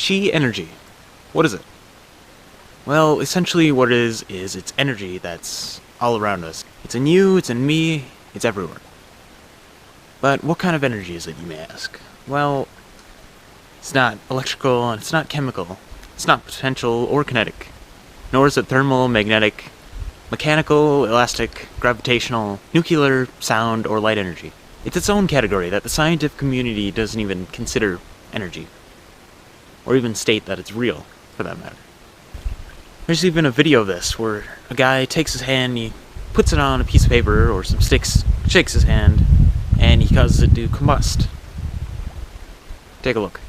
Chi energy. What is it? Well, essentially what it is it's energy that's all around us. It's in you, it's in me, it's everywhere. But what kind of energy is it, you may ask? Well, it's not electrical, and it's not chemical. It's not potential or kinetic. Nor is it thermal, magnetic, mechanical, elastic, gravitational, nuclear, sound, or light energy. It's its own category that the scientific community doesn't even consider energy. Or even state that it's real, for that matter. There's even a video of this, where a guy takes his hand, he puts it on a piece of paper or some sticks, shakes his hand, and he causes it to combust. Take a look.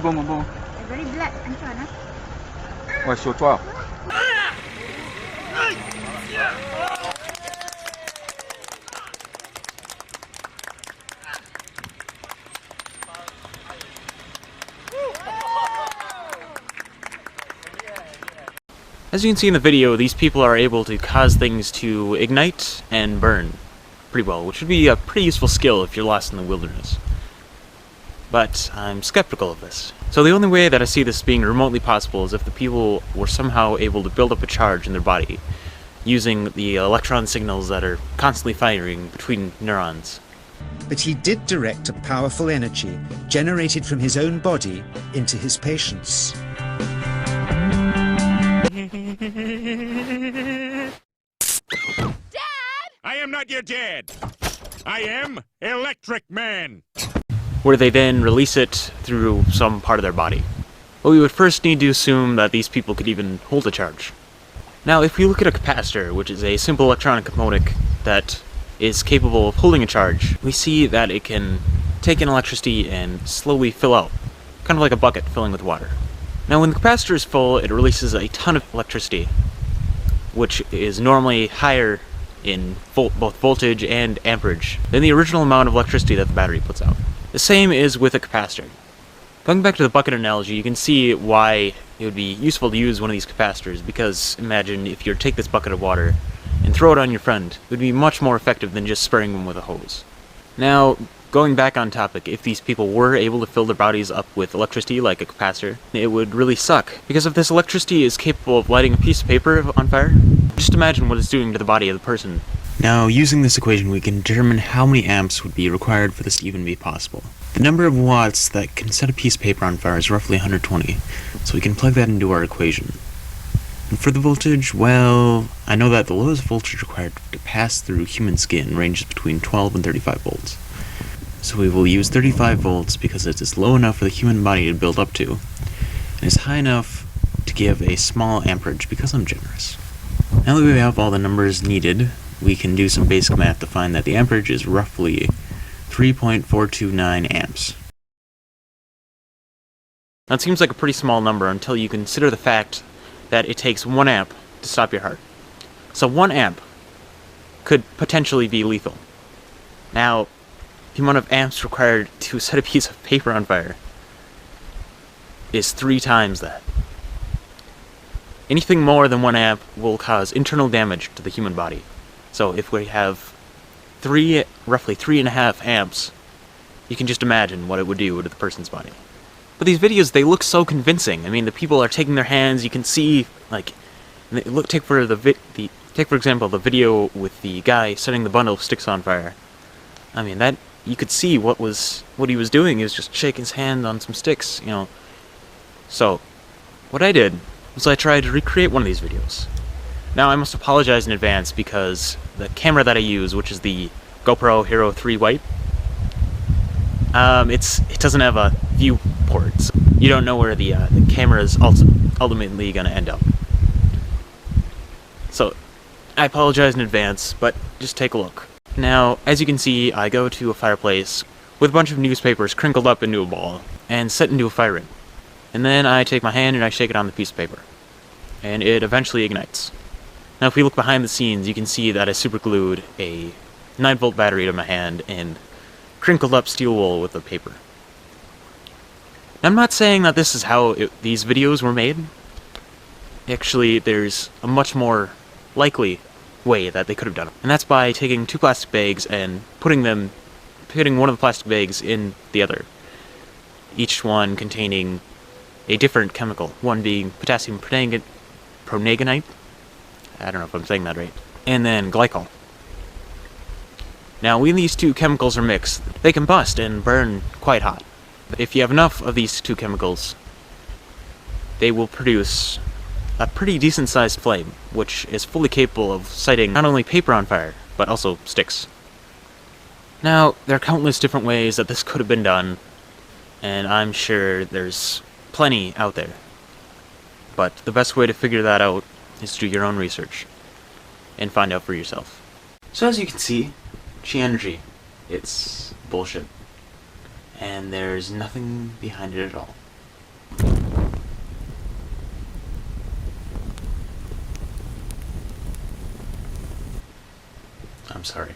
Bon. Very black, hancur nah. Ouais, sur toi. As you can see in the video, these people are able to cause things to ignite and burn pretty well, which would be a pretty useful skill if you're lost in the wilderness. But I'm skeptical of this. So the only way that I see this being remotely possible is if the people were somehow able to build up a charge in their body using the electron signals that are constantly firing between neurons. But he did direct a powerful energy generated from his own body into his patients. Dad! I am not your dad. I am Electric Man. Where they then release it through some part of their body. But we would first need to assume that these people could even hold a charge. Now, if we look at a capacitor, which is a simple electronic component that is capable of holding a charge, we see that it can take in electricity and slowly fill out, kind of like a bucket filling with water. Now, when the capacitor is full, it releases a ton of electricity, which is normally higher in both voltage and amperage than the original amount of electricity that the battery puts out. The same is with a capacitor. Going back to the bucket analogy, you can see why it would be useful to use one of these capacitors, because imagine if you take this bucket of water and throw it on your friend. It would be much more effective than just spraying them with a hose. Now, going back on topic, if these people were able to fill their bodies up with electricity like a capacitor, it would really suck, because if this electricity is capable of lighting a piece of paper on fire, just imagine what it's doing to the body of the person. Now, using this equation, we can determine how many amps would be required for this to even be possible. The number of watts that can set a piece of paper on fire is roughly 120, so we can plug that into our equation. And for the voltage, well, I know that the lowest voltage required to pass through human skin ranges between 12 and 35 volts. So we will use 35 volts because it is low enough for the human body to build up to, and is high enough to give a small amperage because I'm generous. Now that we have all the numbers needed, we can do some basic math to find that the amperage is roughly 3.429 amps. That seems like a pretty small number until you consider the fact that it takes 1 amp to stop your heart. So 1 amp could potentially be lethal. Now, the amount of amps required to set a piece of paper on fire is 3 times that. Anything more than 1 amp will cause internal damage to the human body. So if we have roughly 3.5 amps, you can just imagine what it would do to the person's body. But these videos, they look so convincing. I mean, the people are taking their hands, you can see, like, take for example the video with the guy setting the bundle of sticks on fire. I mean, that you could see what he was doing. He was just shaking his hand on some sticks, you know. So, what I did was I tried to recreate one of these videos. Now, I must apologize in advance because the camera that I use, which is the GoPro Hero 3 White, it doesn't have a viewport, so you don't know where the camera is ultimately going to end up. So, I apologize in advance, but just take a look. Now, as you can see, I go to a fireplace with a bunch of newspapers crinkled up into a ball and set into a fire ring. And then I take my hand and I shake it on the piece of paper. And it eventually ignites. Now, if we look behind the scenes, you can see that I superglued a 9-volt battery to my hand and crinkled up steel wool with the paper. I'm not saying that this is how these videos were made. Actually, there's a much more likely way that they could have done it. And that's by taking two plastic bags and putting one of the plastic bags in the other. Each one containing a different chemical. One being potassium pronagonite. I don't know if I'm saying that right. And then glycol. Now, when these two chemicals are mixed, they combust and burn quite hot. If you have enough of these two chemicals, they will produce a pretty decent-sized flame, which is fully capable of setting not only paper on fire, but also sticks. Now, there are countless different ways that this could have been done, and I'm sure there's plenty out there. But the best way to figure that out is to do your own research, and find out for yourself. So as you can see, Chi energy, it's bullshit. And there's nothing behind it at all. I'm sorry.